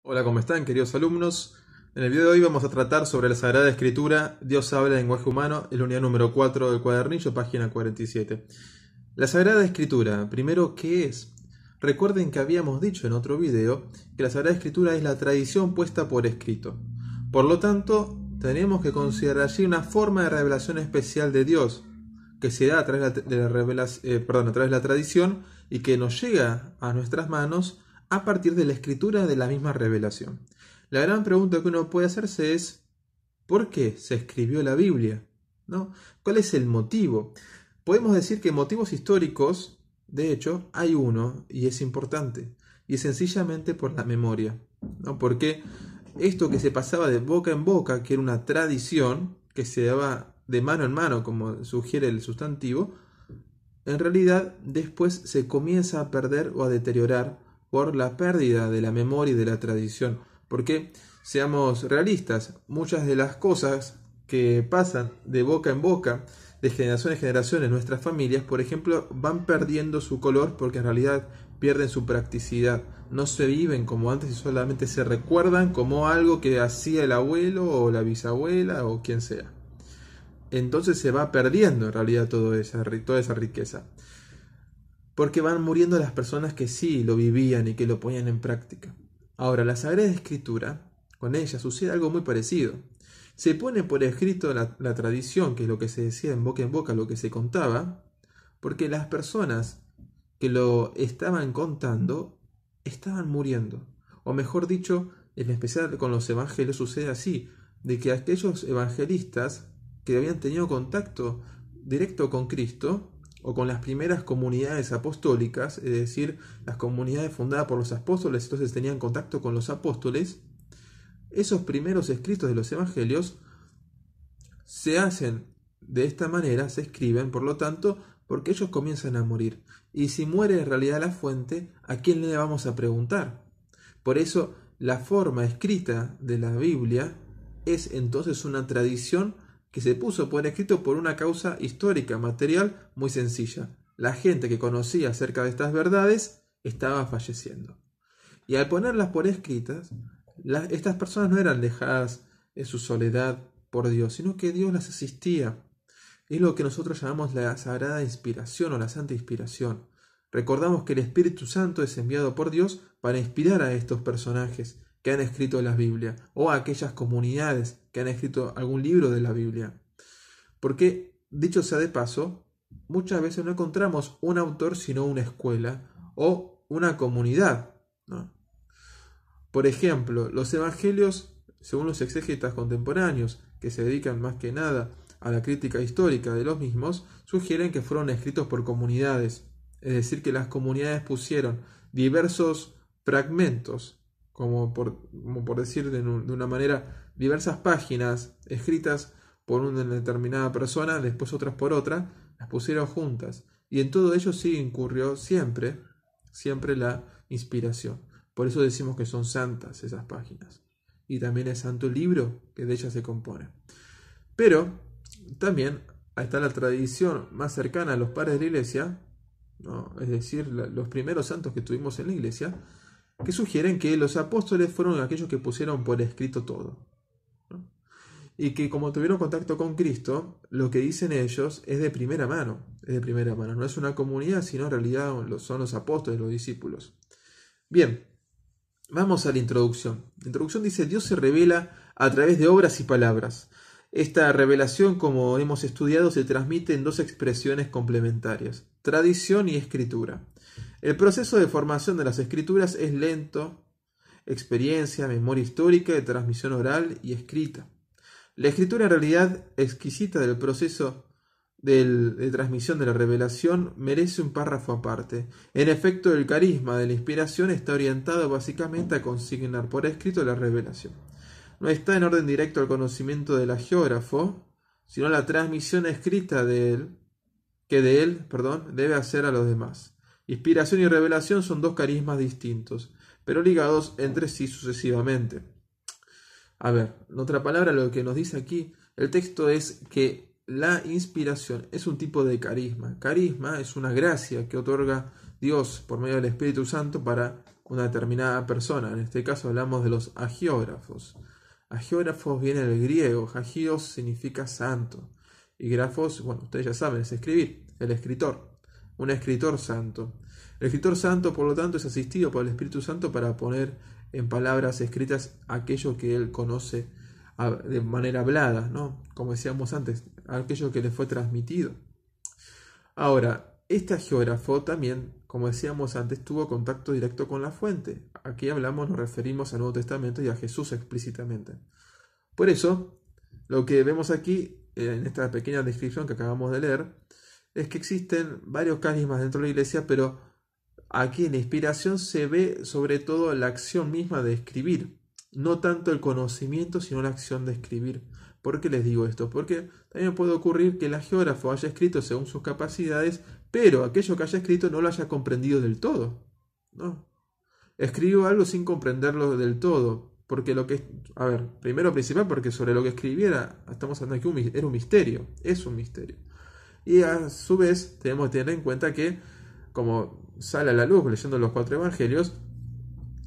Hola, ¿cómo están, queridos alumnos? En el video de hoy vamos a tratar sobre la Sagrada Escritura, Dios habla en lenguaje humano, en la unidad número 4 del cuadernillo, página 47. La Sagrada Escritura, primero, ¿qué es? Recuerden que habíamos dicho en otro video que la Sagrada Escritura es la tradición puesta por escrito. Por lo tanto, tenemos que considerar allí una forma de revelación especial de Dios, que se da a través a través de la tradición y que nos llega a nuestras manos a partir de la escritura de la misma revelación. La gran pregunta que uno puede hacerse es ¿por qué se escribió la Biblia? ¿No? ¿Cuál es el motivo? Podemos decir que motivos históricos, de hecho, hay uno y es importante, y es sencillamente por la memoria, ¿no? Porque esto que se pasaba de boca en boca, que era una tradición que se daba de mano en mano, como sugiere el sustantivo, en realidad después se comienza a perder o a deteriorar por la pérdida de la memoria y de la tradición. Porque, seamos realistas, muchas de las cosas que pasan de boca en boca, de generación en generación en nuestras familias, por ejemplo, van perdiendo su color porque en realidad pierden su practicidad. No se viven como antes y solamente se recuerdan como algo que hacía el abuelo o la bisabuela o quien sea. Entonces se va perdiendo en realidad toda esa riqueza. Porque van muriendo las personas que sí lo vivían y que lo ponían en práctica. Ahora, la Sagrada Escritura, con ella sucede algo muy parecido. Se pone por escrito la tradición, que es lo que se decía en boca, lo que se contaba, porque las personas que lo estaban contando estaban muriendo. O mejor dicho, en especial con los evangelios sucede así, de que aquellos evangelistas que habían tenido contacto directo con Cristo, o con las primeras comunidades apostólicas, es decir, las comunidades fundadas por los apóstoles, entonces tenían contacto con los apóstoles, esos primeros escritos de los evangelios se hacen de esta manera, se escriben, por lo tanto, porque ellos comienzan a morir. Y si muere en realidad la fuente, ¿a quién le vamos a preguntar? Por eso, la forma escrita de la Biblia es entonces una tradición que se puso por escrito por una causa histórica, material, muy sencilla. La gente que conocía acerca de estas verdades estaba falleciendo. Y al ponerlas por escritas, estas personas no eran dejadas en su soledad por Dios, sino que Dios las asistía. Es lo que nosotros llamamos la sagrada inspiración o la santa inspiración. Recordamos que el Espíritu Santo es enviado por Dios para inspirar a estos personajes que han escrito la Biblia o a aquellas comunidades que han escrito algún libro de la Biblia. Porque, dicho sea de paso, muchas veces no encontramos un autor sino una escuela o una comunidad, ¿no? Por ejemplo, los evangelios, según los exégetas contemporáneos, que se dedican más que nada a la crítica histórica de los mismos, sugieren que fueron escritos por comunidades, es decir, que las comunidades pusieron diversos fragmentos, como por decir de una manera, diversas páginas escritas por una determinada persona, después otras por otra, las pusieron juntas. Y en todo ello sí incurrió siempre la inspiración. Por eso decimos que son santas esas páginas. Y también es santo el libro que de ellas se compone. Pero también está la tradición más cercana a los padres de la iglesia, ¿no? Es decir, los primeros santos que tuvimos en la iglesia, que sugieren que los apóstoles fueron aquellos que pusieron por escrito todo, ¿no? Y que como tuvieron contacto con Cristo, lo que dicen ellos es de primera mano, no es una comunidad, sino en realidad son los apóstoles, los discípulos. Bien, vamos a la introducción. La introducción dice: Dios se revela a través de obras y palabras. Esta revelación, como hemos estudiado, se transmite en dos expresiones complementarias: tradición y escritura. El proceso de formación de las escrituras es lento: experiencia, memoria histórica, de transmisión oral y escrita. La escritura en realidad exquisita del proceso de transmisión de la revelación merece un párrafo aparte. En efecto, el carisma de la inspiración está orientado básicamente a consignar por escrito la revelación. No está en orden directo al conocimiento del hagiógrafo, sino la transmisión escrita de él, debe hacer a los demás. Inspiración y revelación son dos carismas distintos, pero ligados entre sí sucesivamente. A ver, en otra palabra, lo que nos dice aquí el texto es que la inspiración es un tipo de carisma. Carisma es una gracia que otorga Dios por medio del Espíritu Santo para una determinada persona. En este caso hablamos de los hagiógrafos. Hagiógrafos viene del griego, hagios significa santo. Y grafos, bueno, ustedes ya saben, es escribir, el escritor, un escritor santo. El escritor santo, por lo tanto, es asistido por el Espíritu Santo para poner en palabras escritas aquello que él conoce de manera hablada, ¿no? Como decíamos antes, aquello que le fue transmitido. Ahora, este hagiógrafo también, como decíamos antes, tuvo contacto directo con la fuente. Aquí nos referimos al Nuevo Testamento y a Jesús explícitamente. Por eso, lo que vemos aquí, en esta pequeña descripción que acabamos de leer, es que existen varios carismas dentro de la iglesia, pero aquí en la inspiración se ve sobre todo la acción misma de escribir, no tanto el conocimiento, sino la acción de escribir. ¿Por qué les digo esto? Porque también puede ocurrir que el hagiógrafo haya escrito según sus capacidades, pero aquello que haya escrito no lo haya comprendido del todo, ¿no? Escribió algo sin comprenderlo del todo, porque primero principal, porque sobre lo que escribiera, estamos hablando aquí, era un misterio, es un misterio. Y a su vez tenemos que tener en cuenta que, como sale a la luz leyendo los 4 evangelios,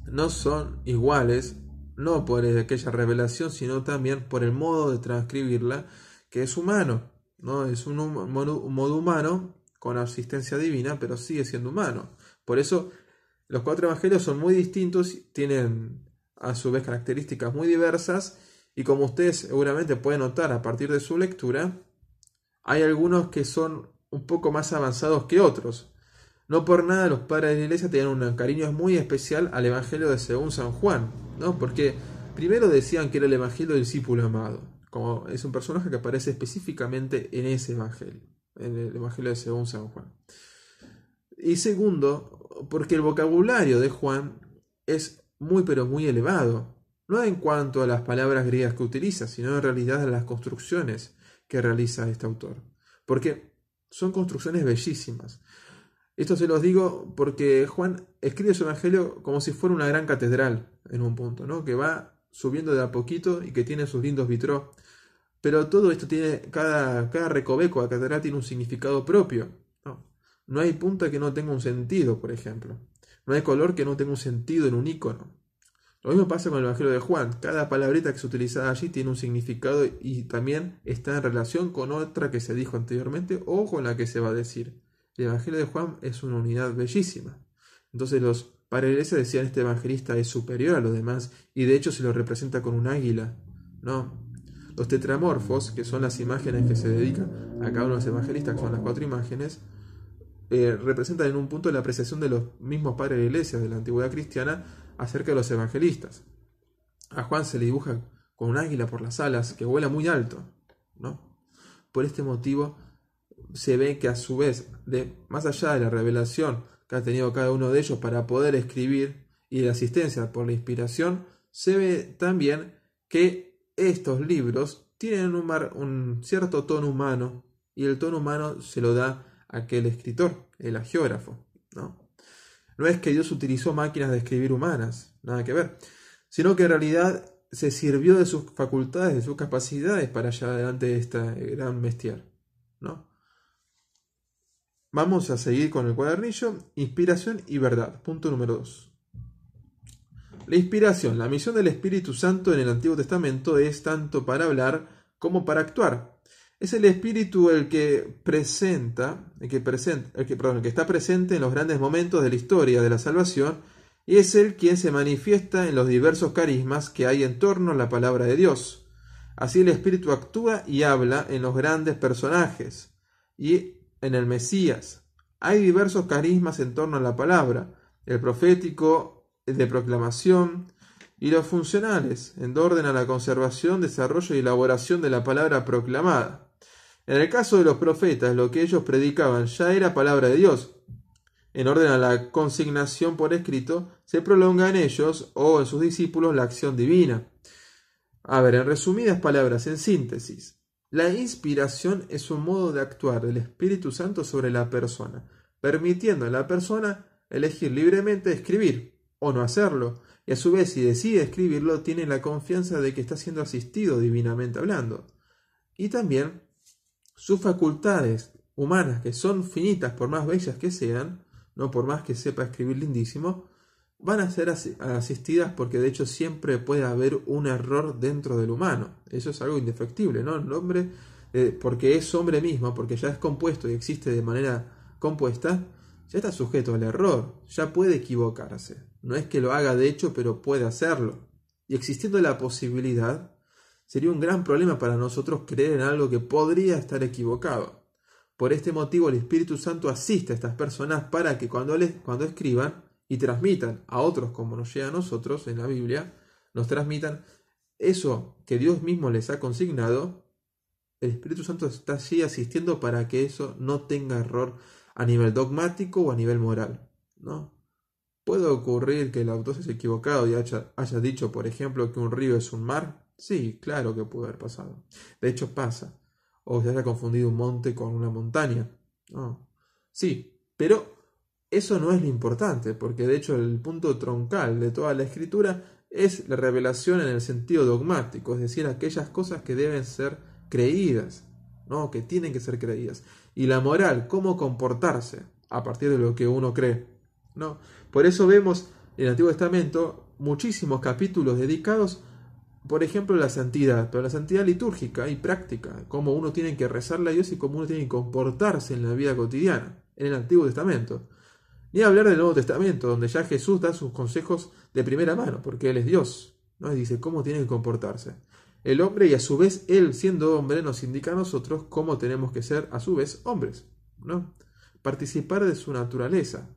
no son iguales, no por aquella revelación, sino también por el modo de transcribirla, que es humano, ¿no? Es un modo humano con asistencia divina, pero sigue siendo humano. Por eso los 4 evangelios son muy distintos, tienen a su vez características muy diversas, y como ustedes seguramente pueden notar a partir de su lectura, hay algunos que son un poco más avanzados que otros. No por nada los padres de la iglesia tienen un cariño muy especial al evangelio de según San Juan, ¿no? Porque primero decían que era el evangelio del discípulo amado, como es un personaje que aparece específicamente en ese evangelio, en el evangelio de según San Juan. Y segundo, porque el vocabulario de Juan es muy pero muy elevado, no en cuanto a las palabras griegas que utiliza, sino en realidad a las construcciones que realiza este autor, porque son construcciones bellísimas. Esto se los digo porque Juan escribe su evangelio como si fuera una gran catedral en un punto, ¿no? Que va subiendo de a poquito y que tiene sus lindos vitrós. Pero todo esto tiene, cada recoveco de la catedral tiene un significado propio, ¿no? No hay punta que no tenga un sentido, por ejemplo. No hay color que no tenga un sentido en un icono. Lo mismo pasa con el evangelio de Juan. Cada palabrita que se utiliza allí tiene un significado y también está en relación con otra que se dijo anteriormente o con la que se va a decir. El evangelio de Juan es una unidad bellísima. Entonces los padres de la iglesia decían este evangelista es superior a los demás y de hecho se lo representa con un águila, ¿no? Los tetramorfos, que son las imágenes que se dedican a cada uno de los evangelistas, que son las 4 imágenes, representan en un punto la apreciación de los mismos padres de la iglesia de la antigüedad cristiana acerca de los evangelistas. A Juan se le dibuja con un águila por las alas que vuela muy alto, ¿no? Por este motivo se ve que a su vez, más allá de la revelación que ha tenido cada uno de ellos para poder escribir y de la asistencia por la inspiración, se ve también que estos libros tienen un cierto tono humano y el tono humano se lo da aquel escritor, el hagiógrafo, ¿no? No es que Dios utilizó máquinas de escribir humanas, nada que ver, sino que en realidad se sirvió de sus facultades, de sus capacidades para llevar adelante esta gran bestial, ¿no? Vamos a seguir con el cuadernillo, inspiración y verdad, punto número 2. La inspiración, la misión del Espíritu Santo en el Antiguo Testamento es tanto para hablar como para actuar. Es el Espíritu el que está presente en los grandes momentos de la historia de la salvación y es Él quien se manifiesta en los diversos carismas que hay en torno a la palabra de Dios. Así el Espíritu actúa y habla en los grandes personajes y en el Mesías. Hay diversos carismas en torno a la palabra, el profético, el de proclamación y los funcionales, en orden a la conservación, desarrollo y elaboración de la palabra proclamada. En el caso de los profetas, lo que ellos predicaban ya era palabra de Dios. En orden a la consignación por escrito, se prolonga en ellos o en sus discípulos la acción divina. En resumidas palabras, en síntesis, la inspiración es un modo de actuar del Espíritu Santo sobre la persona, permitiendo a la persona elegir libremente escribir o no hacerlo, y a su vez si decide escribirlo tiene la confianza de que está siendo asistido divinamente hablando. Y también sus facultades humanas, que son finitas por más bellas que sean, no por más que sepa escribir lindísimo, van a ser asistidas porque de hecho siempre puede haber un error dentro del humano. Eso es algo indefectible, ¿no? El hombre, porque es hombre mismo, porque ya es compuesto y existe de manera compuesta, ya está sujeto al error, ya puede equivocarse. No es que lo haga de hecho, pero puede hacerlo. Y existiendo la posibilidad, sería un gran problema para nosotros creer en algo que podría estar equivocado. Por este motivo el Espíritu Santo asiste a estas personas para que cuando escriban y transmitan a otros como nos llega a nosotros en la Biblia, nos transmitan eso que Dios mismo les ha consignado, el Espíritu Santo está allí asistiendo para que eso no tenga error a nivel dogmático o a nivel moral, ¿no? ¿Puede ocurrir que el autor se haya equivocado y haya dicho, por ejemplo, que un río es un mar? Sí, claro que puede haber pasado. De hecho pasa. O se haya confundido un monte con una montaña. No. Sí, pero eso no es lo importante, porque de hecho el punto troncal de toda la escritura es la revelación en el sentido dogmático, es decir, aquellas cosas que deben ser creídas, ¿no? Que tienen que ser creídas. Y la moral, cómo comportarse a partir de lo que uno cree, ¿no? Por eso vemos en el Antiguo Testamento muchísimos capítulos dedicados, por ejemplo, a la santidad, pero la santidad litúrgica y práctica, cómo uno tiene que rezarle a Dios y cómo uno tiene que comportarse en la vida cotidiana, en el Antiguo Testamento. Ni hablar del Nuevo Testamento, donde ya Jesús da sus consejos de primera mano, porque Él es Dios, ¿no? Y dice cómo tiene que comportarse el hombre, y a su vez Él, siendo hombre, nos indica a nosotros cómo tenemos que ser a su vez hombres, ¿no? Participar de su naturaleza,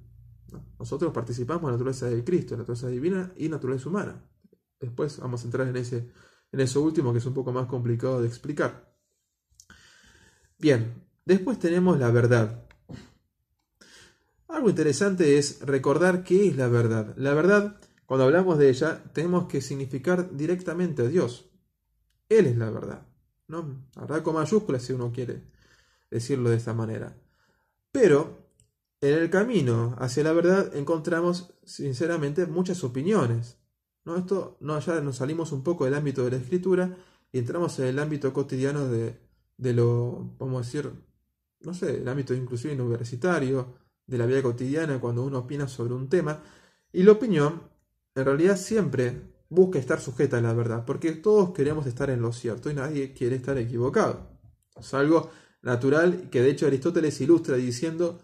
¿no? Nosotros participamos de la naturaleza de Cristo, la naturaleza divina y naturaleza humana. Después vamos a entrar en eso último, que es un poco más complicado de explicar. Bien, después tenemos la verdad. Algo interesante es recordar qué es la verdad. La verdad, cuando hablamos de ella, tenemos que significar directamente a Dios. Él es la verdad, ¿no? La verdad con mayúsculas si uno quiere decirlo de esta manera. Pero en el camino hacia la verdad encontramos sinceramente muchas opiniones, ¿no? Esto no, ya nos salimos un poco del ámbito de la escritura y entramos en el ámbito cotidiano de lo, vamos a decir, no sé, el ámbito inclusive universitario, de la vida cotidiana, cuando uno opina sobre un tema. Y la opinión, en realidad, siempre busca estar sujeta a la verdad, porque todos queremos estar en lo cierto y nadie quiere estar equivocado. Es algo natural que de hecho Aristóteles ilustra diciendo: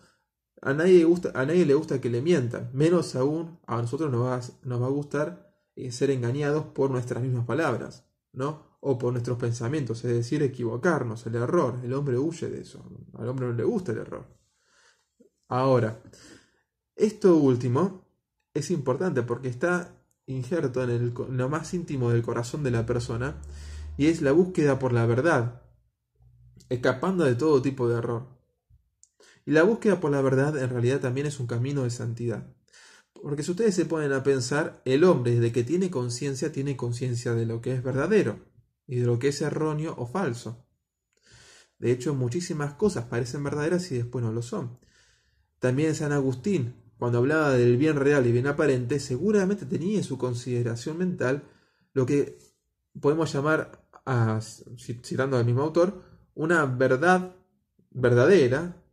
a nadie le gusta que le mientan, menos aún a nosotros nos va a gustar ser engañados por nuestras mismas palabras, ¿no? O por nuestros pensamientos, es decir, equivocarnos, el error. El hombre huye de eso, al hombre no le gusta el error. Ahora, esto último es importante porque está injerto en lo más íntimo del corazón de la persona, y es la búsqueda por la verdad, escapando de todo tipo de error. Y la búsqueda por la verdad en realidad también es un camino de santidad. Porque si ustedes se ponen a pensar, el hombre desde que tiene conciencia de lo que es verdadero y de lo que es erróneo o falso. De hecho, muchísimas cosas parecen verdaderas y después no lo son. También San Agustín, cuando hablaba del bien real y bien aparente, seguramente tenía en su consideración mental lo que podemos llamar, citando al mismo autor, una verdad verdadera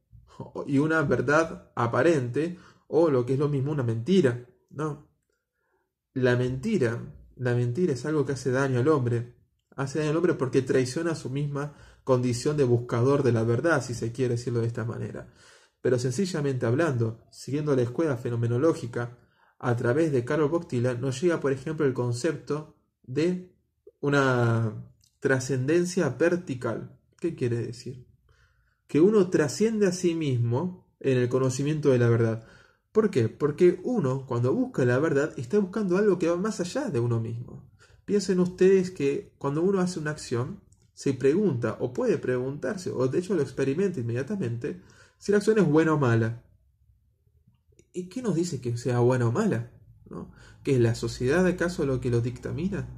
y una verdad aparente, o lo que es lo mismo, una mentira, ¿no? La mentira es algo que hace daño al hombre. Hace daño al hombre porque traiciona su misma condición de buscador de la verdad, si se quiere decirlo de esta manera. Pero sencillamente hablando, siguiendo la escuela fenomenológica, a través de Karol Wojtyla nos llega, por ejemplo, el concepto de una trascendencia vertical. ¿Qué quiere decir? Que uno trasciende a sí mismo en el conocimiento de la verdad. ¿Por qué? Porque uno, cuando busca la verdad, está buscando algo que va más allá de uno mismo. Piensen ustedes que cuando uno hace una acción, se pregunta, o puede preguntarse, o de hecho lo experimenta inmediatamente, si la acción es buena o mala. ¿Y qué nos dice que sea buena o mala? ¿No? ¿Que es la sociedad acaso lo que lo dictamina?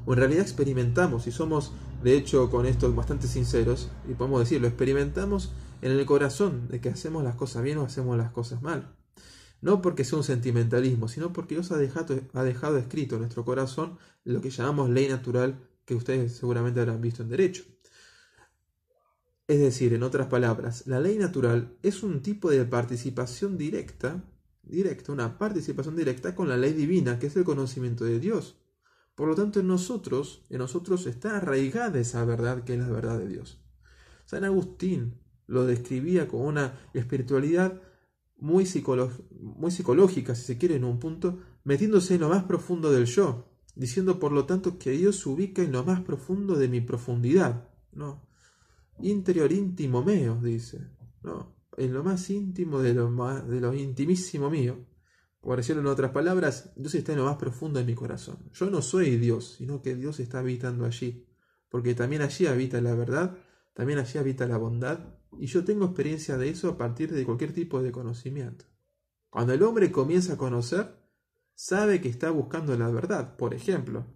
¿O en realidad experimentamos, y somos de hecho con esto bastante sinceros, y podemos decirlo, experimentamos en el corazón de que hacemos las cosas bien o hacemos las cosas mal? No porque sea un sentimentalismo, sino porque Dios ha dejado escrito en nuestro corazón lo que llamamos ley natural, que ustedes seguramente habrán visto en derecho. Es decir, en otras palabras, la ley natural es un tipo de participación directa directa, una participación directa con la ley divina, que es el conocimiento de Dios. Por lo tanto, en nosotros está arraigada esa verdad que es la verdad de Dios. San Agustín lo describía como una espiritualidad muy psicológica, si se quiere, en un punto, metiéndose en lo más profundo del yo, diciendo por lo tanto que Dios se ubica en lo más profundo de mi profundidad, ¿no? Interior íntimo meo, dice, ¿no? En lo más íntimo de lo intimísimo mío. Por decirlo en otras palabras, Dios está en lo más profundo de mi corazón. Yo no soy Dios, sino que Dios está habitando allí, porque también allí habita la verdad, también allí habita la bondad, y yo tengo experiencia de eso a partir de cualquier tipo de conocimiento. Cuando el hombre comienza a conocer, sabe que está buscando la verdad, por ejemplo.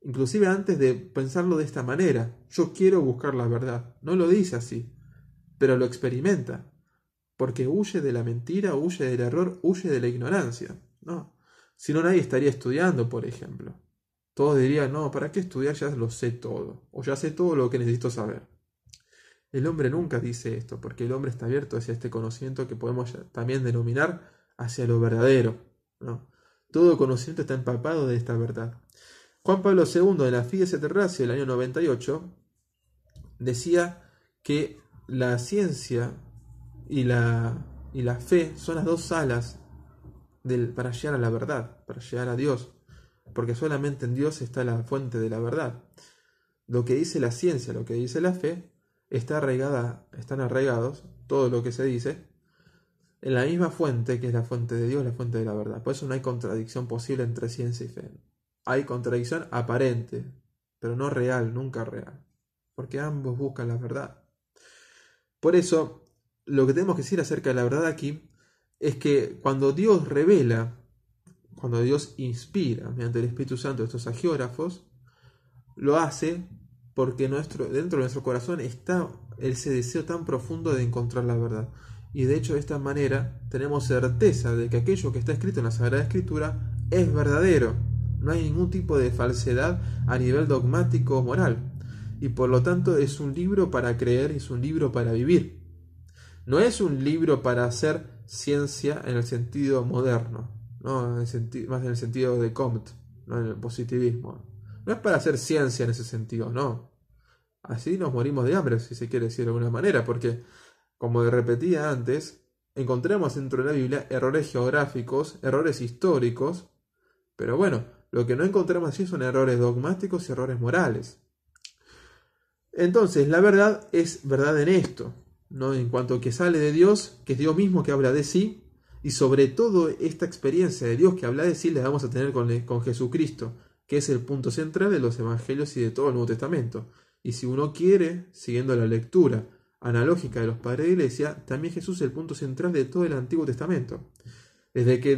Inclusive antes de pensarlo de esta manera, yo quiero buscar la verdad. No lo dice así, pero lo experimenta, porque huye de la mentira, huye del error, huye de la ignorancia. No, si no nadie estaría estudiando, por ejemplo. Todos dirían, no, ¿para qué estudiar? Ya lo sé todo, o ya sé todo lo que necesito saber. El hombre nunca dice esto, porque el hombre está abierto hacia este conocimiento que podemos también denominar hacia lo verdadero, ¿no? Todo conocimiento está empapado de esta verdad. Juan Pablo II, en la Fides et Ratio del año 98, decía que la ciencia y la fe son las dos alas para llegar a la verdad, para llegar a Dios, porque solamente en Dios está la fuente de la verdad. Lo que dice la ciencia, lo que dice la fe, están arraigados, todo lo que se dice, en la misma fuente que es la fuente de Dios, la fuente de la verdad. Por eso no hay contradicción posible entre ciencia y fe. Hay contradicción aparente, pero no real, nunca real, porque ambos buscan la verdad. Por eso, lo que tenemos que decir acerca de la verdad aquí es que cuando Dios revela, cuando Dios inspira mediante el Espíritu Santo estos agiógrafos, lo hace porque dentro de nuestro corazón está ese deseo tan profundo de encontrar la verdad. Y de hecho de esta manera tenemos certeza de que aquello que está escrito en la Sagrada Escritura es verdadero. No hay ningún tipo de falsedad a nivel dogmático o moral. Y por lo tanto es un libro para creer, es un libro para vivir. No es un libro para hacer ciencia en el sentido moderno, ¿no? Más en el sentido de Comte, no en el positivismo. No es para hacer ciencia en ese sentido, no. Así nos morimos de hambre, si se quiere decir de alguna manera, porque, como repetía antes, encontramos dentro de la Biblia errores geográficos, errores históricos, pero bueno, lo que no encontramos allí son errores dogmáticos y errores morales. Entonces, la verdad es verdad en esto, ¿no? En cuanto a que sale de Dios, que es Dios mismo que habla de sí, y sobre todo esta experiencia de Dios que habla de sí la vamos a tener con Jesucristo, que es el punto central de los evangelios y de todo el Nuevo Testamento. Y si uno quiere, siguiendo la lectura analógica de los padres de la Iglesia, también Jesús es el punto central de todo el Antiguo Testamento. Desde que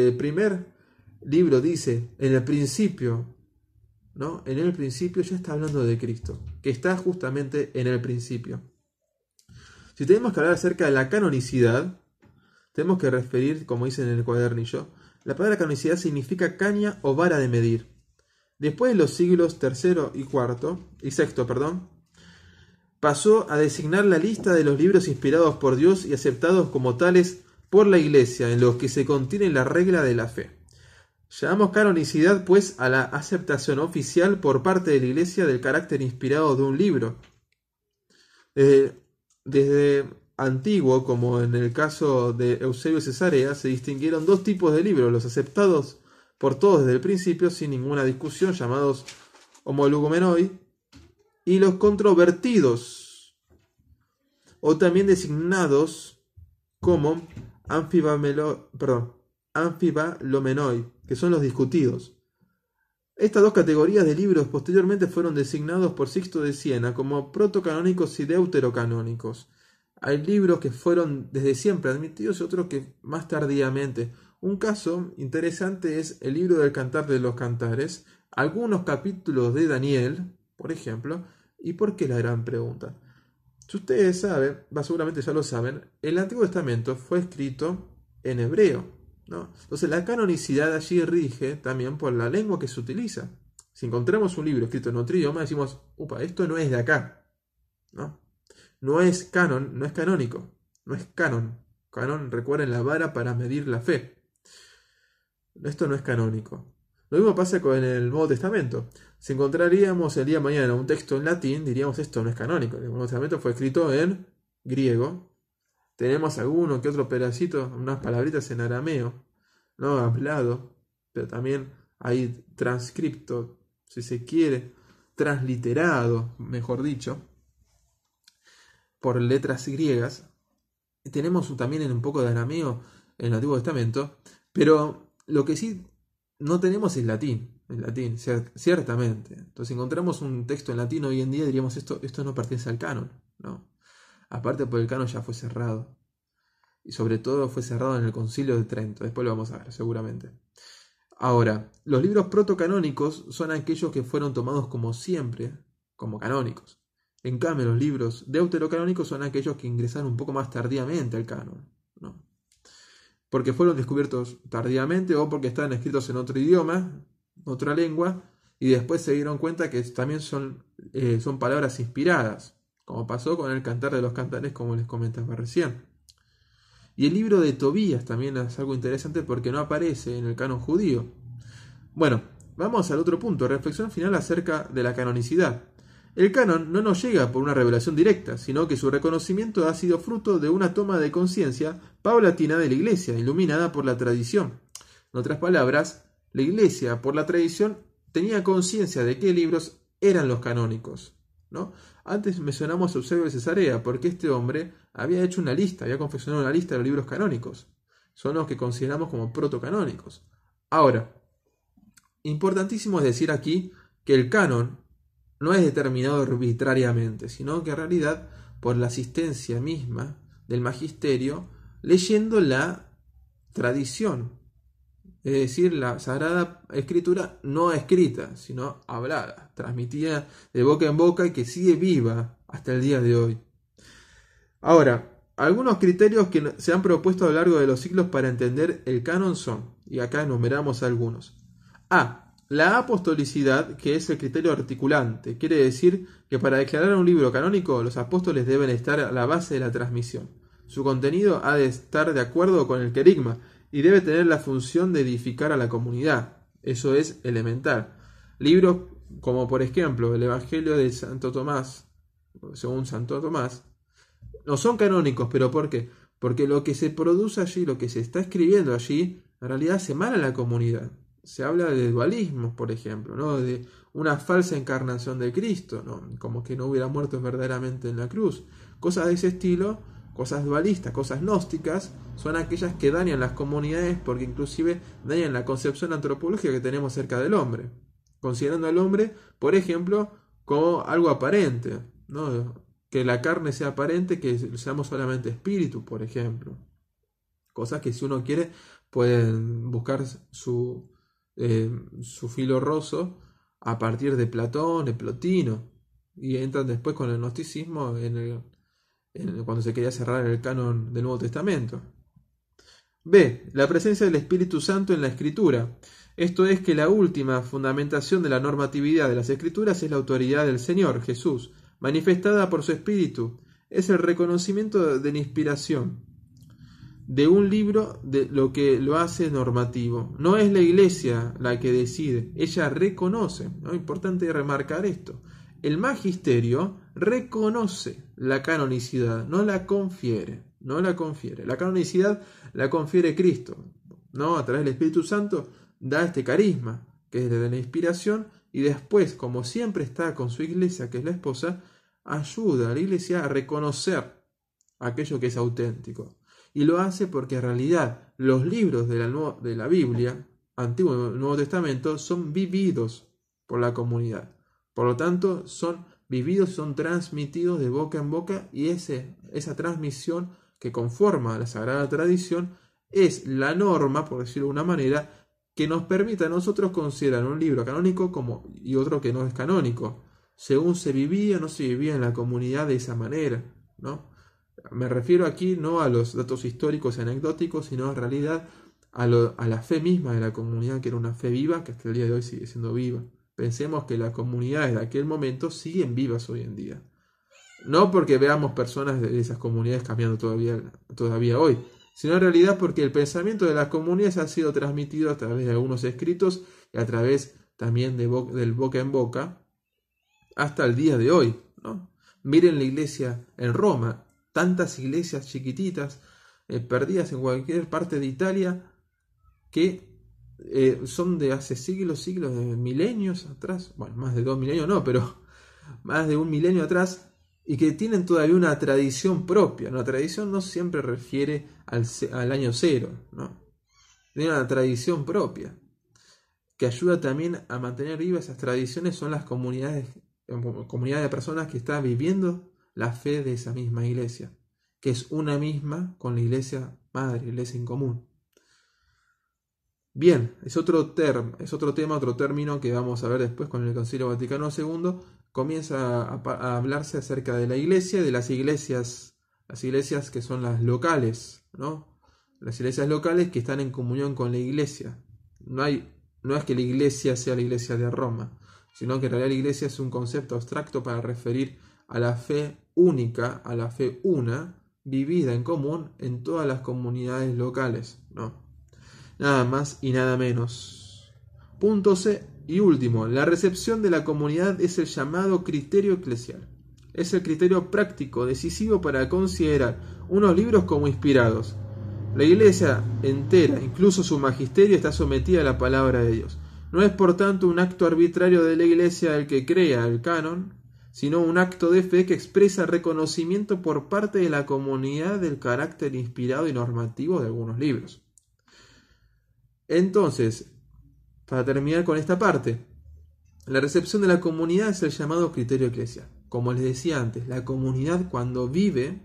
el primer libro dice, en el principio, ¿no? En el principio ya está hablando de Cristo, que está justamente en el principio. Si tenemos que hablar acerca de la canonicidad, tenemos que referir, como dice en el cuadernillo, la palabra canonicidad significa caña o vara de medir. Después de los siglos III y VI, pasó a designar la lista de los libros inspirados por Dios y aceptados como tales por la Iglesia, en los que se contiene la regla de la fe. Llamamos canonicidad, pues, a la aceptación oficial por parte de la Iglesia del carácter inspirado de un libro. Desde antiguo, como en el caso de Eusebio Cesarea, se distinguieron dos tipos de libros, los aceptados por todos desde el principio, sin ninguna discusión, llamados homologumenoi, y los controvertidos, o también designados como amphibalomenoi, que son los discutidos. Estas dos categorías de libros posteriormente fueron designados por Sixto de Siena como protocanónicos y deuterocanónicos. Hay libros que fueron desde siempre admitidos y otros que más tardíamente. Un caso interesante es el libro del Cantar de los Cantares, algunos capítulos de Daniel, por ejemplo. ¿Y por qué la gran pregunta? Si ustedes saben, seguramente ya lo saben, el Antiguo Testamento fue escrito en hebreo, ¿no? Entonces la canonicidad allí rige también por la lengua que se utiliza. Si encontramos un libro escrito en otro idioma, decimos, esto no es de acá, ¿no? No es canon, no es canónico, no es canon. Canon, recuerden, la vara para medir la fe. Esto no es canónico. Lo mismo pasa con el Nuevo Testamento. Si encontraríamos el día de mañana un texto en latín, diríamos esto no es canónico. El Nuevo Testamento fue escrito en griego. Tenemos alguno que otro pedacito, unas palabritas en arameo, no hablado, pero también hay transcripto, si se quiere, transliterado, mejor dicho, por letras griegas. Tenemos también un poco de arameo en el Antiguo Testamento, pero lo que sí no tenemos es latín, ciertamente. Entonces, si encontramos un texto en latín hoy en día, diríamos esto no pertenece al canon, ¿no? Aparte, porque el canon ya fue cerrado. Y sobre todo fue cerrado en el Concilio de Trento. Después lo vamos a ver, seguramente. Ahora, los libros protocanónicos son aquellos que fueron tomados como siempre, como canónicos. En cambio, los libros deuterocanónicos son aquellos que ingresaron un poco más tardíamente al canon, ¿no? Porque fueron descubiertos tardíamente o porque estaban escritos en otro idioma, otra lengua, y después se dieron cuenta que también son palabras inspiradas, como pasó con el Cantar de los Cantares, como les comentaba recién. Y el libro de Tobías también es algo interesante porque no aparece en el canon judío. Bueno, vamos al otro punto, reflexión final acerca de la canonicidad. El canon no nos llega por una revelación directa, sino que su reconocimiento ha sido fruto de una toma de conciencia paulatina de la Iglesia, iluminada por la tradición. En otras palabras, la Iglesia, por la tradición, tenía conciencia de qué libros eran los canónicos, ¿no? Antes mencionamos a Eusebio de Cesarea, porque este hombre había hecho una lista, había confeccionado una lista de los libros canónicos. Son los que consideramos como protocanónicos. Ahora, importantísimo es decir aquí que el canon no es determinado arbitrariamente, sino que en realidad por la asistencia misma del magisterio, leyendo la tradición, es decir, la Sagrada Escritura no escrita, sino hablada, transmitida de boca en boca y que sigue viva hasta el día de hoy. Ahora, algunos criterios que se han propuesto a lo largo de los siglos para entender el canon son, y acá enumeramos algunos. A. La apostolicidad, que es el criterio articulante. Quiere decir que para declarar un libro canónico, los apóstoles deben estar a la base de la transmisión. Su contenido ha de estar de acuerdo con el querigma y debe tener la función de edificar a la comunidad. Eso es elemental. Libros como, por ejemplo, el Evangelio de Santo Tomás, según Santo Tomás, no son canónicos, pero ¿por qué? Porque lo que se produce allí, lo que se está escribiendo allí, en realidad se emana a la comunidad. Se habla de dualismo, por ejemplo, ¿no? De una falsa encarnación de Cristo, ¿no? Como que no hubiera muerto verdaderamente en la cruz. Cosas de ese estilo, cosas dualistas, cosas gnósticas, son aquellas que dañan las comunidades porque inclusive dañan la concepción antropológica que tenemos acerca del hombre. Considerando al hombre, por ejemplo, como algo aparente, ¿no? Que la carne sea aparente, que seamos solamente espíritu, por ejemplo. Cosas que si uno quiere pueden buscar su filo roso a partir de Platón, de Plotino, y entran después con el gnosticismo cuando se quería cerrar el canon del Nuevo Testamento. B. La presencia del Espíritu Santo en la Escritura. Esto es que la última fundamentación de la normatividad de las Escrituras es la autoridad del Señor Jesús, manifestada por su Espíritu. Es el reconocimiento de la inspiración de un libro de lo que lo hace normativo. No es la Iglesia la que decide, ella reconoce, ¿no? Importante remarcar esto. El magisterio reconoce la canonicidad, no la confiere. La canonicidad la confiere Cristo, ¿no? A través del Espíritu Santo da este carisma, que es de la inspiración, y después, como siempre está con su Iglesia, que es la esposa, ayuda a la Iglesia a reconocer aquello que es auténtico. Y lo hace porque en realidad los libros de la Biblia, Antiguo y Nuevo Testamento, son vividos por la comunidad. Por lo tanto, son vividos, son transmitidos de boca en boca, y esa transmisión que conforma la Sagrada Tradición es la norma, por decirlo de una manera, que nos permite a nosotros considerar un libro canónico y otro que no es canónico, según se vivía o no se vivía en la comunidad de esa manera, ¿no? Me refiero aquí no a los datos históricos y anecdóticos, sino en realidad a la fe misma de la comunidad, que era una fe viva, que hasta el día de hoy sigue siendo viva. Pensemos que las comunidades de aquel momento siguen vivas hoy en día. No porque veamos personas de esas comunidades cambiando todavía hoy, sino en realidad porque el pensamiento de las comunidades ha sido transmitido a través de algunos escritos y a través también del boca en boca hasta el día de hoy, ¿no? Miren la iglesia en Roma, tantas iglesias chiquititas, perdidas en cualquier parte de Italia, que son de hace siglos, de milenios atrás, bueno, más de 2 milenios no, pero más de 1 milenio atrás, y que tienen todavía una tradición propia. Una tradición no siempre refiere al año cero, ¿no? Tiene una tradición propia, que ayuda también a mantener vivas esas tradiciones, son las comunidades de personas que están viviendo la fe de esa misma iglesia, que es una misma con la iglesia madre, la iglesia en común. Bien, es otro tema, otro término que vamos a ver después con el Concilio Vaticano II. Comienza a hablarse acerca de la iglesia, de las iglesias que son las locales, ¿no? Las iglesias locales que están en comunión con la iglesia. No es que la iglesia sea la iglesia de Roma, sino que en realidad la iglesia es un concepto abstracto para referir a la fe única, a la fe una, vivida en común en todas las comunidades locales, ¿no? Nada más y nada menos. Punto C y último, la recepción de la comunidad es el llamado criterio eclesial. Es el criterio práctico, decisivo para considerar unos libros como inspirados. La iglesia entera, incluso su magisterio, está sometida a la palabra de Dios. No es por tanto un acto arbitrario de la iglesia el que crea el canon, sino un acto de fe que expresa reconocimiento por parte de la comunidad del carácter inspirado y normativo de algunos libros. Entonces, para terminar con esta parte, la recepción de la comunidad es el llamado criterio eclesial. Como les decía antes, la comunidad cuando vive,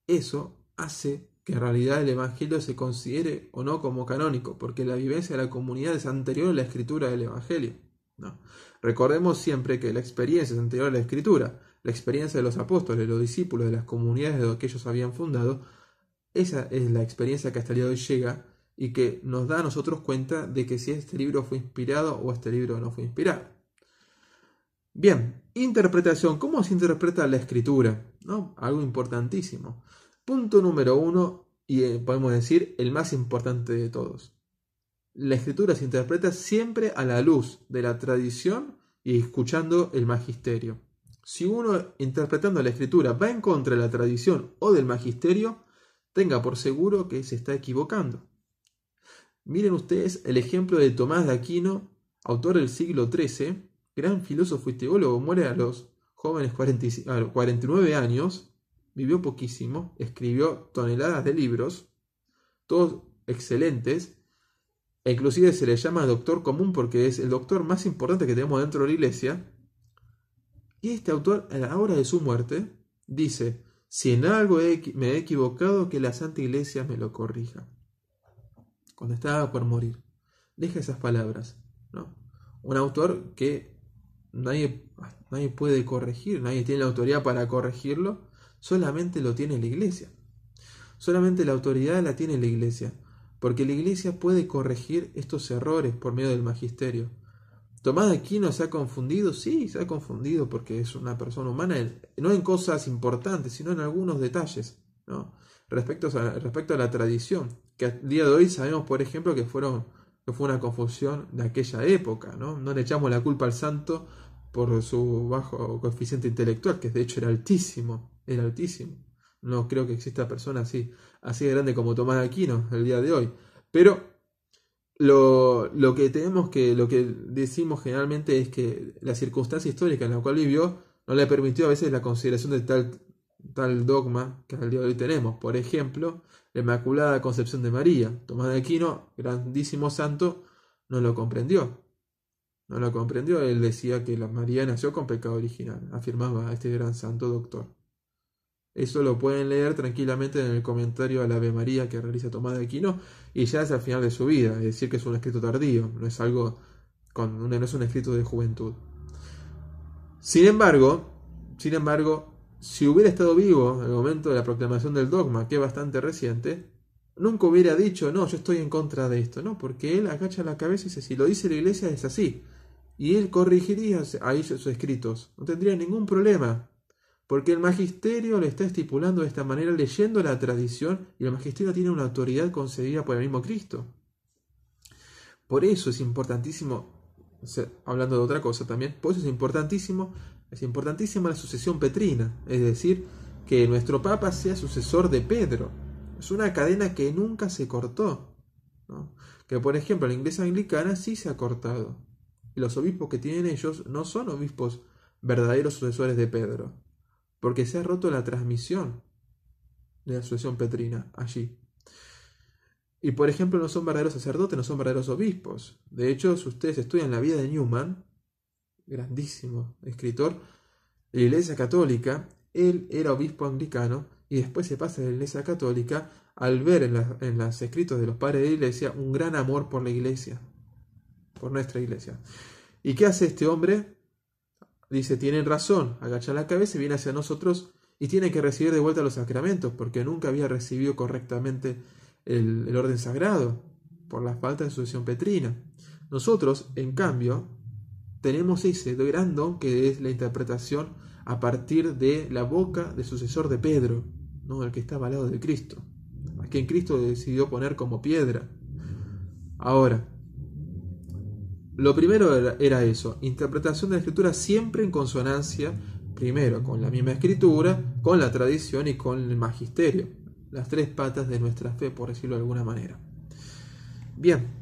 eso hace que en realidad el Evangelio se considere o no como canónico, porque la vivencia de la comunidad es anterior a la escritura del Evangelio, ¿no? Recordemos siempre que la experiencia es anterior a la escritura, la experiencia de los apóstoles, de los discípulos, de las comunidades que ellos habían fundado, esa es la experiencia que hasta el día de hoy llega y que nos da a nosotros cuenta de que si este libro fue inspirado o este libro no fue inspirado. Bien, interpretación. ¿Cómo se interpreta la escritura? ¿No? Algo importantísimo. Punto número 1, y podemos decir el más importante de todos. La escritura se interpreta siempre a la luz de la tradición y escuchando el magisterio. Si uno interpretando la escritura va en contra de la tradición o del magisterio, tenga por seguro que se está equivocando. Miren ustedes el ejemplo de Tomás de Aquino, autor del siglo XIII, gran filósofo y teólogo, muere a los jóvenes 49 años, vivió poquísimo, escribió toneladas de libros, todos excelentes, e inclusive se le llama doctor común porque es el doctor más importante que tenemos dentro de la iglesia. Y este autor, a la hora de su muerte, dice: si en algo me he equivocado, que la Santa Iglesia me lo corrija. Cuando estaba por morir, deja esas palabras, ¿no? Un autor que nadie puede corregir, nadie tiene la autoridad para corregirlo, solamente lo tiene la iglesia. Solamente la autoridad la tiene la iglesia, porque la iglesia puede corregir estos errores por medio del magisterio. ¿Tomás de Aquino se ha confundido? Sí, se ha confundido porque es una persona humana, no en cosas importantes, sino en algunos detalles, ¿no? Respecto a la tradición, que al día de hoy sabemos, por ejemplo, que fue una confusión de aquella época, ¿no? No le echamos la culpa al santo por su bajo coeficiente intelectual, que de hecho era altísimo. No creo que exista persona así de grande como Tomás de Aquino el día de hoy. Pero lo que decimos generalmente es que la circunstancia histórica en la cual vivió no le permitió a veces la consideración de tal dogma que al día de hoy tenemos. Por ejemplo, la Inmaculada Concepción de María. Tomás de Aquino, grandísimo santo, no lo comprendió. Él decía que la María nació con pecado original, afirmaba este gran santo doctor. Eso lo pueden leer tranquilamente en el comentario al Ave María que realiza Tomás de Aquino, y ya es al final de su vida, es decir, que es un escrito tardío, no es un escrito de juventud. Sin embargo, si hubiera estado vivo en el momento de la proclamación del dogma, que es bastante reciente, nunca hubiera dicho: no, yo estoy en contra de esto, no, porque él agacha la cabeza y dice: si lo dice la iglesia es así, y él corregiría ahí sus escritos, no tendría ningún problema, Porque el magisterio lo está estipulando de esta manera leyendo la tradición y el magisterio tiene una autoridad concedida por el mismo Cristo. Por eso es importantísimo, hablando de otra cosa también, por eso es importantísima la sucesión petrina, es decir, que nuestro Papa sea sucesor de Pedro. Es una cadena que nunca se cortó, ¿no? Que por ejemplo la Iglesia anglicana sí se ha cortado. Y los obispos que tienen ellos no son obispos verdaderos sucesores de Pedro, porque se ha roto la transmisión de la sucesión petrina allí. Y por ejemplo no son verdaderos sacerdotes, no son verdaderos obispos. De hecho, si ustedes estudian la vida de Newman, grandísimo escritor de la Iglesia Católica, él era obispo anglicano y después se pasa de la Iglesia Católica al ver en los escritos de los padres de la Iglesia un gran amor por la Iglesia, por nuestra Iglesia. ¿Y qué hace este hombre? Dice, tienen razón, agacha la cabeza y viene hacia nosotros y tiene que recibir de vuelta los sacramentos porque nunca había recibido correctamente el orden sagrado por la falta de sucesión petrina. Nosotros, en cambio, tenemos ese gran don que es la interpretación a partir de la boca del sucesor de Pedro, ¿no? El que estaba al lado de Cristo, a quien Cristo decidió poner como piedra. Ahora, lo primero era eso, interpretación de la Escritura siempre en consonancia, primero con la misma Escritura, con la tradición y con el magisterio, las tres patas de nuestra fe, por decirlo de alguna manera. Bien.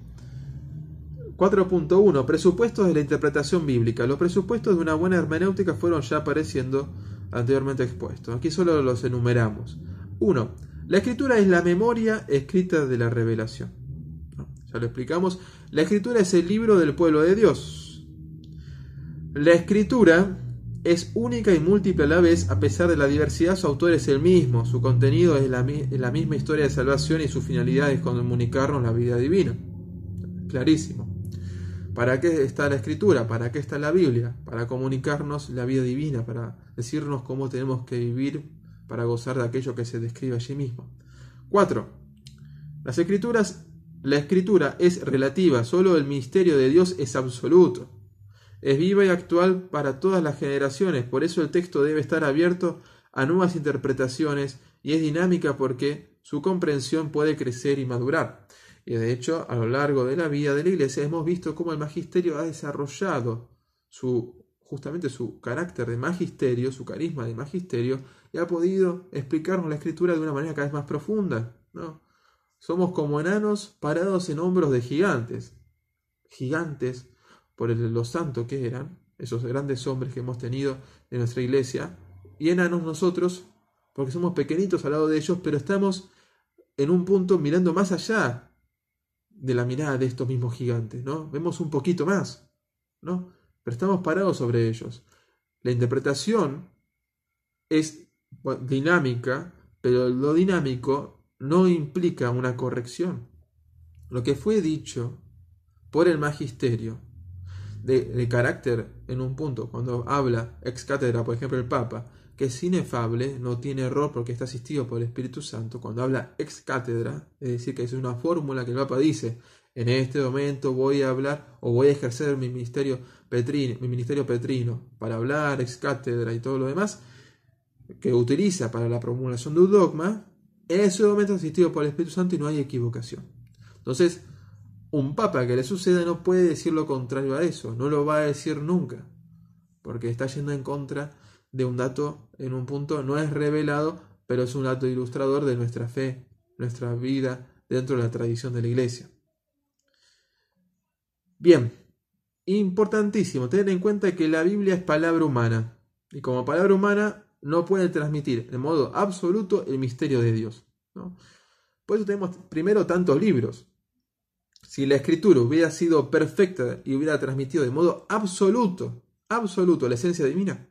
4.1. Presupuestos de la interpretación bíblica. Los presupuestos de una buena hermenéutica fueron ya apareciendo anteriormente expuestos. Aquí solo los enumeramos. 1. La escritura es la memoria escrita de la revelación. Ya lo explicamos. La escritura es el libro del pueblo de Dios. La escritura es única y múltiple a la vez, a pesar de la diversidad, su autor es el mismo. Su contenido es la misma historia de salvación y su finalidad es comunicarnos la vida divina. Clarísimo. ¿Para qué está la Escritura? ¿Para qué está la Biblia? Para comunicarnos la vida divina, para decirnos cómo tenemos que vivir para gozar de aquello que se describe allí mismo. 4. La Escritura es relativa, solo el misterio de Dios es absoluto. Es viva y actual para todas las generaciones, por eso el texto debe estar abierto a nuevas interpretaciones y es dinámica porque su comprensión puede crecer y madurar. Y de hecho, a lo largo de la vida de la Iglesia hemos visto cómo el magisterio ha desarrollado justamente su carácter de magisterio, su carisma de magisterio, y ha podido explicarnos la Escritura de una manera cada vez más profunda, ¿no? Somos como enanos parados en hombros de gigantes. Gigantes por lo santo que eran, esos grandes hombres que hemos tenido en nuestra Iglesia, y enanos nosotros, porque somos pequeñitos al lado de ellos, pero estamos en un punto mirando más allá de la mirada de estos mismos gigantes, ¿no? Vemos un poquito más, ¿no? Pero estamos parados sobre ellos. La interpretación es dinámica, pero lo dinámico no implica una corrección. Lo que fue dicho por el magisterio de carácter en un punto, cuando habla ex cátedra, por ejemplo, el Papa, que es inefable, no tiene error porque está asistido por el Espíritu Santo, cuando habla ex cátedra, es decir, que es una fórmula que el Papa dice, en este momento voy a hablar o voy a ejercer mi ministerio petrino para hablar ex cátedra y todo lo demás, que utiliza para la promulgación de un dogma, en ese momento asistido por el Espíritu Santo y no hay equivocación. Entonces, un papa que le suceda no puede decir lo contrario a eso, no lo va a decir nunca, porque está yendo en contra de un dato en un punto, no es revelado, pero es un dato ilustrador de nuestra fe, nuestra vida dentro de la tradición de la Iglesia. Bien, importantísimo, tener en cuenta que la Biblia es palabra humana, y como palabra humana no puede transmitir de modo absoluto el misterio de Dios, ¿no? Por eso tenemos primero tantos libros. Si la Escritura hubiera sido perfecta y hubiera transmitido de modo absoluto la esencia divina,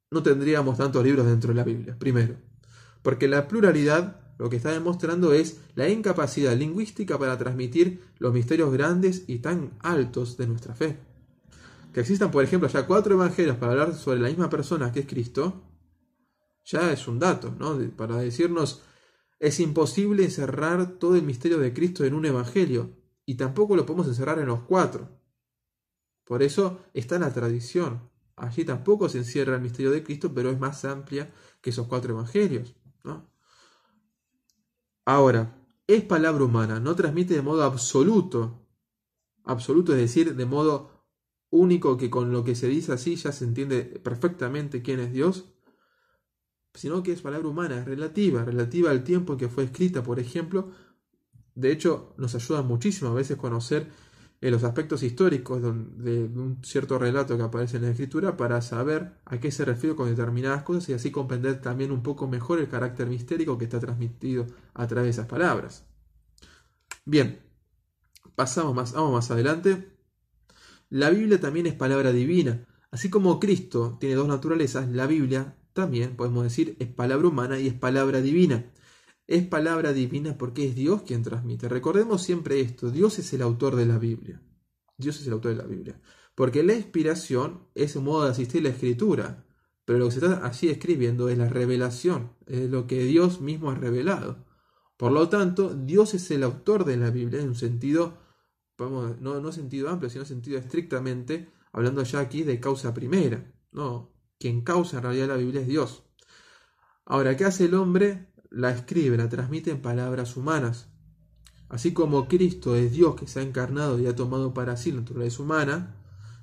no tendríamos tantos libros dentro de la Biblia, primero. Porque la pluralidad lo que está demostrando es la incapacidad lingüística para transmitir los misterios grandes y tan altos de nuestra fe. Que existan, por ejemplo, ya 4 evangelios para hablar sobre la misma persona que es Cristo, ya es un dato, ¿no? Para decirnos, es imposible encerrar todo el misterio de Cristo en un evangelio, y tampoco lo podemos encerrar en los 4. Por eso está la tradición. Allí tampoco se encierra el misterio de Cristo, pero es más amplia que esos 4 evangelios, ¿no? Ahora, es palabra humana, no transmite de modo absoluto, es decir, de modo único que con lo que se dice así ya se entiende perfectamente quién es Dios, sino que es palabra humana, es relativa al tiempo en que fue escrita, por ejemplo. De hecho, nos ayuda muchísimo a veces conocer los aspectos históricos de un cierto relato que aparece en la escritura para saber a qué se refiere con determinadas cosas y así comprender también un poco mejor el carácter mistérico que está transmitido a través de esas palabras. Bien, vamos más adelante. La Biblia también es palabra divina. Así como Cristo tiene 2 naturalezas, la Biblia también, podemos decir, es palabra humana y es palabra divina. Es palabra divina porque es Dios quien transmite. Recordemos siempre esto, Dios es el autor de la Biblia. Dios es el autor de la Biblia. Porque la inspiración es un modo de asistir a la escritura, pero lo que se está allí escribiendo es la revelación, es lo que Dios mismo ha revelado. Por lo tanto, Dios es el autor de la Biblia en un sentido, no sentido amplio, sino sentido estrictamente, hablando ya aquí de causa primera. No, quien causa en realidad la Biblia es Dios. Ahora, ¿qué hace el hombre? La escribe, la transmite en palabras humanas. Así como Cristo es Dios que se ha encarnado y ha tomado para sí la naturaleza humana,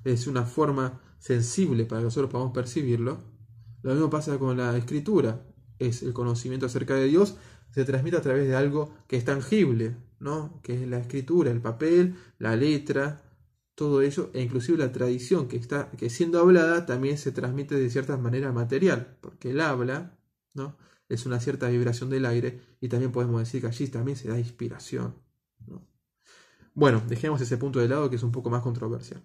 es una forma sensible para que nosotros podamos percibirlo, lo mismo pasa con la escritura. Es el conocimiento acerca de Dios, se transmite a través de algo que es tangible, ¿no? Que es la escritura, el papel, la letra, todo ello, e inclusive la tradición que siendo hablada también se transmite de cierta manera material, porque el habla, ¿no? Es una cierta vibración del aire y también podemos decir que allí también se da inspiración, ¿no? Bueno, dejemos ese punto de lado que es un poco más controversial.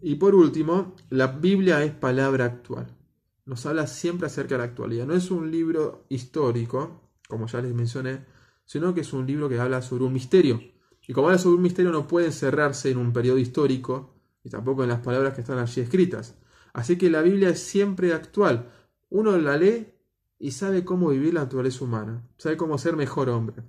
Y por último, la Biblia es palabra actual. Nos habla siempre acerca de la actualidad. No es un libro histórico, como ya les mencioné, sino que es un libro que habla sobre un misterio. Y como habla sobre un misterio no puede encerrarse en un periodo histórico y tampoco en las palabras que están allí escritas. Así que la Biblia es siempre actual. Uno la lee y sabe cómo vivir la naturaleza humana, sabe cómo ser mejor hombre.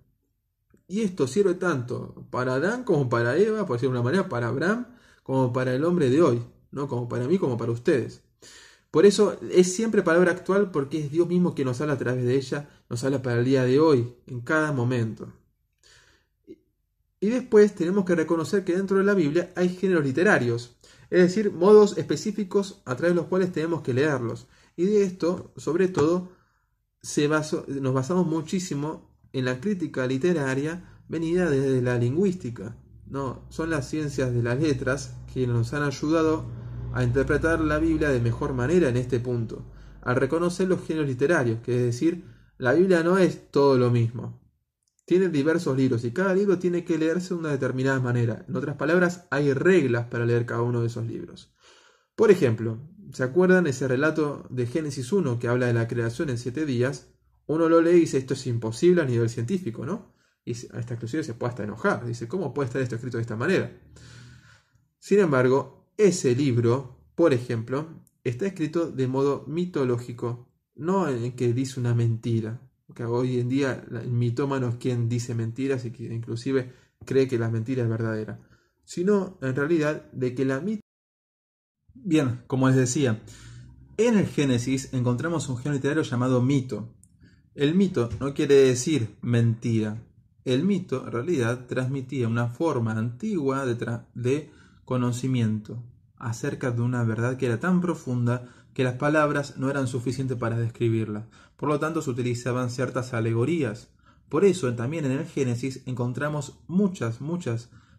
Y esto sirve tanto para Adán como para Eva, por decirlo de una manera, para Abraham, como para el hombre de hoy, ¿no? Como para mí, como para ustedes. Por eso es siempre palabra actual porque es Dios mismo que nos habla a través de ella, nos habla para el día de hoy, en cada momento. Y después tenemos que reconocer que dentro de la Biblia hay géneros literarios, es decir, modos específicos a través de los cuales tenemos que leerlos. Y de esto, sobre todo, nos basamos muchísimo en la crítica literaria venida desde la lingüística. No, son las ciencias de las letras que nos han ayudado a interpretar la Biblia de mejor manera en este punto, al reconocer los géneros literarios, que es decir, la Biblia no es todo lo mismo. Tiene diversos libros y cada libro tiene que leerse de una determinada manera. En otras palabras, hay reglas para leer cada uno de esos libros. Por ejemplo, ¿se acuerdan ese relato de Génesis 1 que habla de la creación en 7 días? Uno lo lee y dice, esto es imposible a nivel científico, ¿no? Y hasta inclusive se puede hasta enojar. Dice, ¿cómo puede estar esto escrito de esta manera? Sin embargo, ese libro, por ejemplo, está escrito de modo mitológico, no en que dice una mentira. Porque hoy en día el mitómano es quien dice mentiras y que inclusive cree que la mentira es verdadera. Sino, en realidad, de que la Bien, como les decía, en el Génesis encontramos un género literario llamado mito. El mito no quiere decir mentira. El mito, en realidad, transmitía una forma antigua de conocimiento acerca de una verdad que era tan profunda que las palabras no eran suficientes para describirla. Por lo tanto, se utilizaban ciertas alegorías. Por eso, también en el Génesis encontramos muchas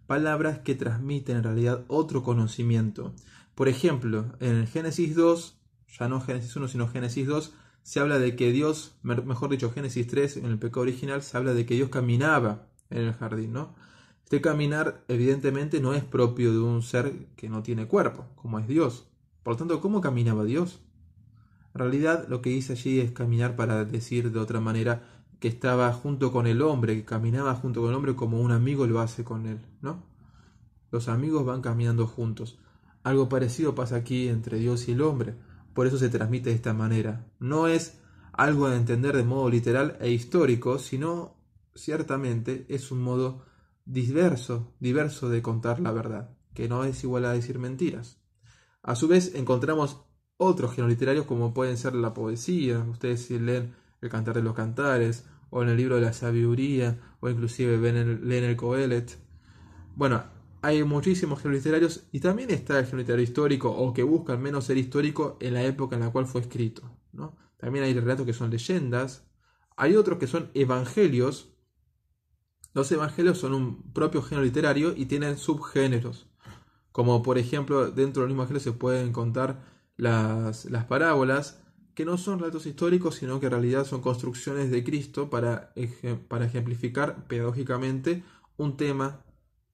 palabras que transmiten en realidad otro conocimiento. Por ejemplo, en el Génesis 2, ya no Génesis 1, sino Génesis 2, se habla de que Dios, mejor dicho, Génesis 3, en el pecado original, se habla de que Dios caminaba en el jardín, ¿no? Este caminar, evidentemente, no es propio de un ser que no tiene cuerpo, como es Dios. Por lo tanto, ¿cómo caminaba Dios? En realidad, lo que dice allí es caminar para decir de otra manera que estaba junto con el hombre, que caminaba junto con el hombre como un amigo lo hace con él, ¿no? Los amigos van caminando juntos. Algo parecido pasa aquí entre Dios y el hombre. Por eso se transmite de esta manera. No es algo de entender de modo literal e histórico, sino ciertamente es un modo diverso de contar la verdad, que no es igual a decir mentiras. A su vez, encontramos otros géneros literarios como pueden ser la poesía. Ustedes si leen El Cantar de los Cantares, o en el libro de la Sabiduría, o inclusive leen el Coelet. Bueno, hay muchísimos géneros literarios y también está el género literario histórico o que busca al menos ser histórico en la época en la cual fue escrito, ¿no? También hay relatos que son leyendas, hay otros que son evangelios. Los evangelios son un propio género literario y tienen subgéneros, como por ejemplo dentro del mismo evangelio se pueden contar las parábolas, que no son relatos históricos, sino que en realidad son construcciones de Cristo para ejemplificar pedagógicamente un tema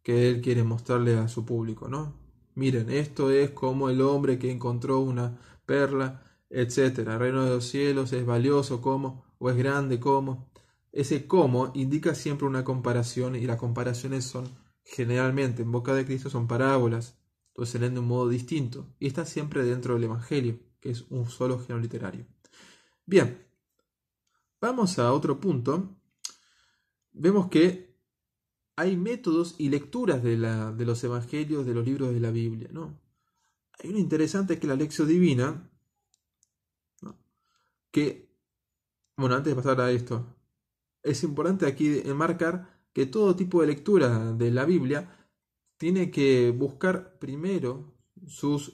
que él quiere mostrarle a su público, ¿no? Miren, esto es como el hombre que encontró una perla, etcétera. El reino de los cielos es valioso como, o es grande como. Ese como indica siempre una comparación y las comparaciones son generalmente en boca de Cristo son parábolas, entonces se leen de un modo distinto y está siempre dentro del Evangelio, que es un solo género literario. Bien, vamos a otro punto. Vemos que hay métodos y lecturas de los evangelios, de los libros de la Biblia, ¿no? Hay uno interesante que es la Lección Divina, ¿no? Que, bueno, antes de pasar a esto, es importante aquí enmarcar que todo tipo de lectura de la Biblia tiene que buscar primero sus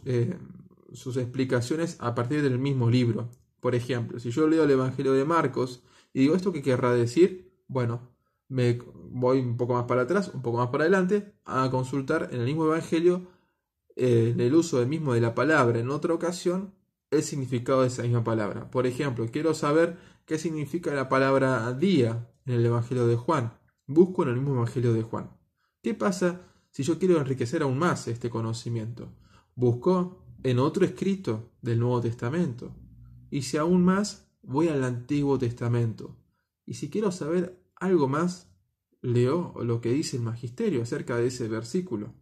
explicaciones a partir del mismo libro. Por ejemplo, si yo leo el Evangelio de Marcos y digo, ¿esto qué querrá decir? Bueno, me voy un poco más para atrás, un poco más para adelante, a consultar en el mismo Evangelio, en el uso del mismo de la palabra en otra ocasión, el significado de esa misma palabra. Por ejemplo, quiero saber qué significa la palabra día en el Evangelio de Juan. Busco en el mismo Evangelio de Juan. ¿Qué pasa si yo quiero enriquecer aún más este conocimiento? Busco en otro escrito del Nuevo Testamento. Y si aún más, voy al Antiguo Testamento. Y si quiero saber algo más, leo lo que dice el Magisterio acerca de ese versículo.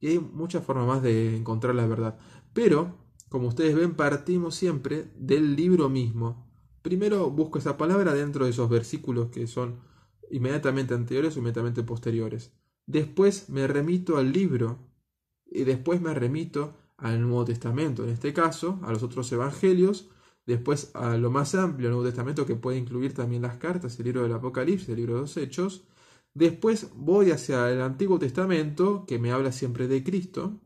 Y hay muchas formas más de encontrar la verdad. Pero, como ustedes ven, partimos siempre del libro mismo. Primero busco esa palabra dentro de esos versículos que son inmediatamente anteriores o inmediatamente posteriores. Después me remito al libro y después me remito al Nuevo Testamento, en este caso a los otros evangelios, después a lo más amplio, el Nuevo Testamento que puede incluir también las cartas, el libro del Apocalipsis, el libro de los Hechos. Después voy hacia el Antiguo Testamento, que me habla siempre de Cristo,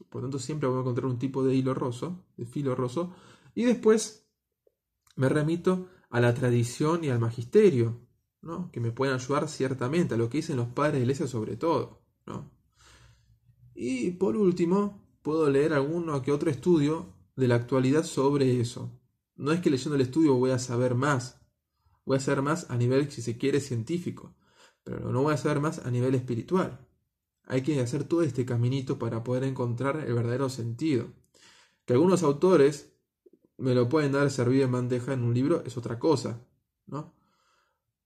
por lo tanto siempre voy a encontrar un tipo de hilo roso, de filo roso, y después me remito a la tradición y al magisterio, ¿no? Que me pueden ayudar ciertamente, a lo que dicen los padres de la iglesia sobre todo, ¿no? Y por último, puedo leer alguno que otro estudio de la actualidad sobre eso. No es que leyendo el estudio voy a saber más, voy a saber más a nivel, si se quiere, científico, pero no voy a saber más a nivel espiritual. Hay que hacer todo este caminito para poder encontrar el verdadero sentido. Que algunos autores me lo pueden dar servido en bandeja en un libro es otra cosa, ¿no?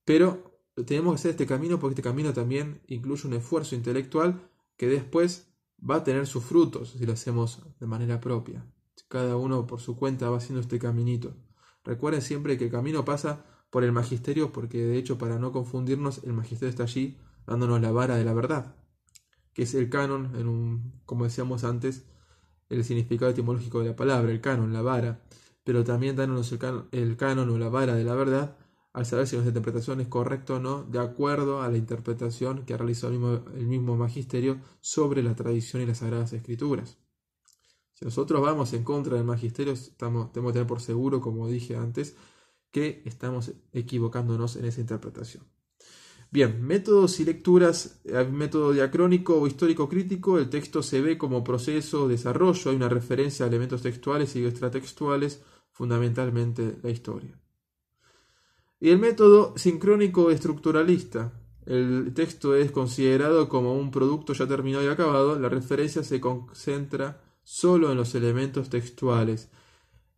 Pero tenemos que hacer este camino porque este camino también incluye un esfuerzo intelectual que después va a tener sus frutos si lo hacemos de manera propia. Cada uno por su cuenta va haciendo este caminito. Recuerden siempre que el camino pasa por el magisterio porque de hecho para no confundirnos el magisterio está allí dándonos la vara de la verdad, que es el canon, como decíamos antes, el significado etimológico de la palabra, el canon, la vara, pero también dándonos el canon o la vara de la verdad al saber si nuestra interpretación es correcta o no, de acuerdo a la interpretación que ha realizado el mismo magisterio sobre la tradición y las sagradas escrituras. Si nosotros vamos en contra del magisterio, tenemos que tener por seguro, como dije antes, que estamos equivocándonos en esa interpretación. Bien, métodos y lecturas, método diacrónico o histórico crítico, el texto se ve como proceso, desarrollo, hay una referencia a elementos textuales y extratextuales, fundamentalmente la historia. Y el método sincrónico estructuralista, el texto es considerado como un producto ya terminado y acabado, la referencia se concentra solo en los elementos textuales.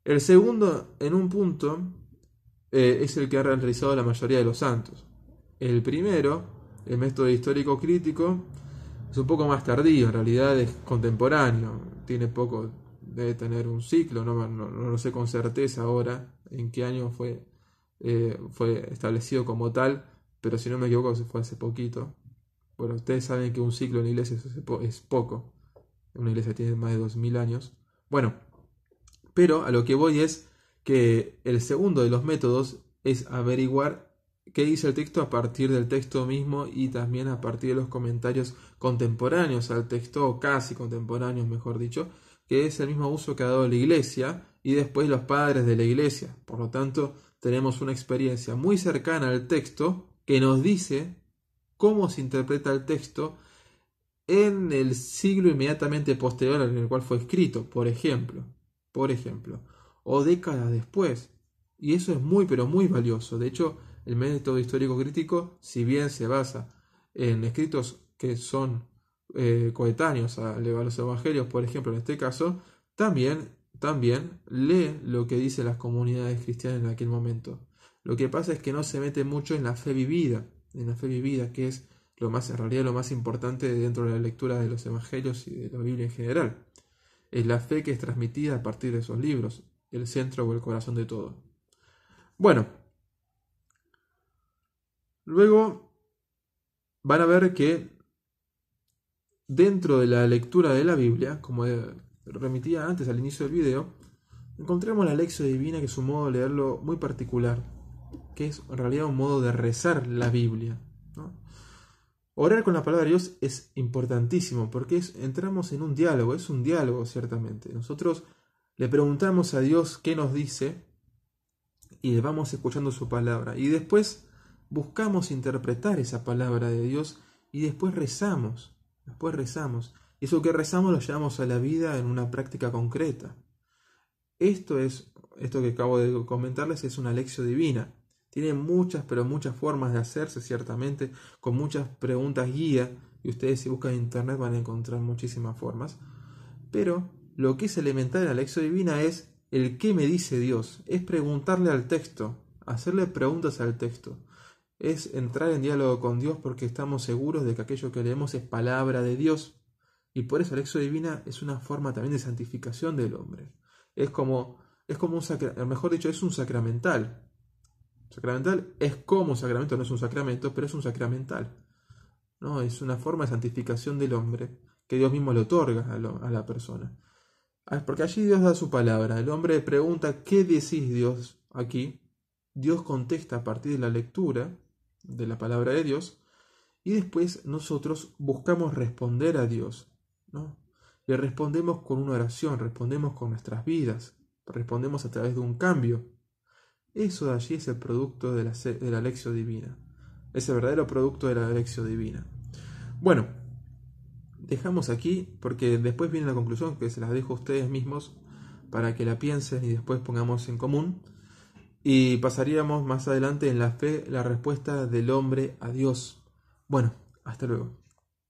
El segundo, en un punto, es el que ha realizado la mayoría de los santos. El primero, el método histórico crítico, es un poco más tardío, en realidad es contemporáneo, tiene poco, debe tener un ciclo, no lo sé con certeza ahora en qué año fue establecido como tal, pero si no me equivoco fue hace poquito. Bueno, ustedes saben que un siglo en la iglesia es poco. Una iglesia tiene más de 2000 años. Bueno, pero a lo que voy es que el segundo de los métodos es averiguar qué dice el texto a partir del texto mismo y también a partir de los comentarios contemporáneos al texto, o casi contemporáneos, mejor dicho, que es el mismo uso que ha dado la iglesia y después los padres de la iglesia. Por lo tanto, tenemos una experiencia muy cercana al texto que nos dice cómo se interpreta el texto en el siglo inmediatamente posterior en el cual fue escrito, por ejemplo, o décadas después. Y eso es muy, pero muy valioso. De hecho, el método histórico crítico, si bien se basa en escritos que son coetáneos a los evangelios, por ejemplo, en este caso, también lee lo que dicen las comunidades cristianas en aquel momento. Lo que pasa es que no se mete mucho en la fe vivida, que es en realidad lo más importante dentro de la lectura de los evangelios y de la Biblia en general. Es la fe que es transmitida a partir de esos libros, el centro o el corazón de todo. Bueno, luego van a ver que dentro de la lectura de la Biblia, como remitía antes al inicio del video, encontramos la Lección Divina, que es un modo de leerlo muy particular, que es en realidad un modo de rezar la Biblia, ¿no? Orar con la palabra de Dios es importantísimo porque entramos en un diálogo, es un diálogo ciertamente. Nosotros le preguntamos a Dios qué nos dice y vamos escuchando su palabra. Y después buscamos interpretar esa palabra de Dios y después rezamos. Y eso que rezamos lo llevamos a la vida en una práctica concreta. Esto que acabo de comentarles es una lección divina. Tiene muchas, pero muchas formas de hacerse, ciertamente, con muchas preguntas guía, y ustedes si buscan en internet van a encontrar muchísimas formas. Pero lo que es elemental en la lección divina es el qué me dice Dios, es preguntarle al texto, hacerle preguntas al texto, es entrar en diálogo con Dios porque estamos seguros de que aquello que leemos es palabra de Dios, y por eso la lección divina es una forma también de santificación del hombre. Es como un mejor dicho, es un sacramental. Sacramental es como un sacramento, no es un sacramento, pero es un sacramental, ¿no? Es una forma de santificación del hombre que Dios mismo le otorga a la persona. Porque allí Dios da su palabra. El hombre pregunta, ¿qué decís Dios aquí? Dios contesta a partir de la lectura de la palabra de Dios y después nosotros buscamos responder a Dios, ¿no? Le respondemos con una oración, respondemos con nuestras vidas, respondemos a través de un cambio. Eso de allí es el producto de la lección divina. Es el verdadero producto de la lección divina. Bueno, dejamos aquí porque después viene la conclusión que se las dejo a ustedes mismos para que la piensen y después pongamos en común. Y pasaríamos más adelante en la fe, la respuesta del hombre a Dios. Bueno, hasta luego.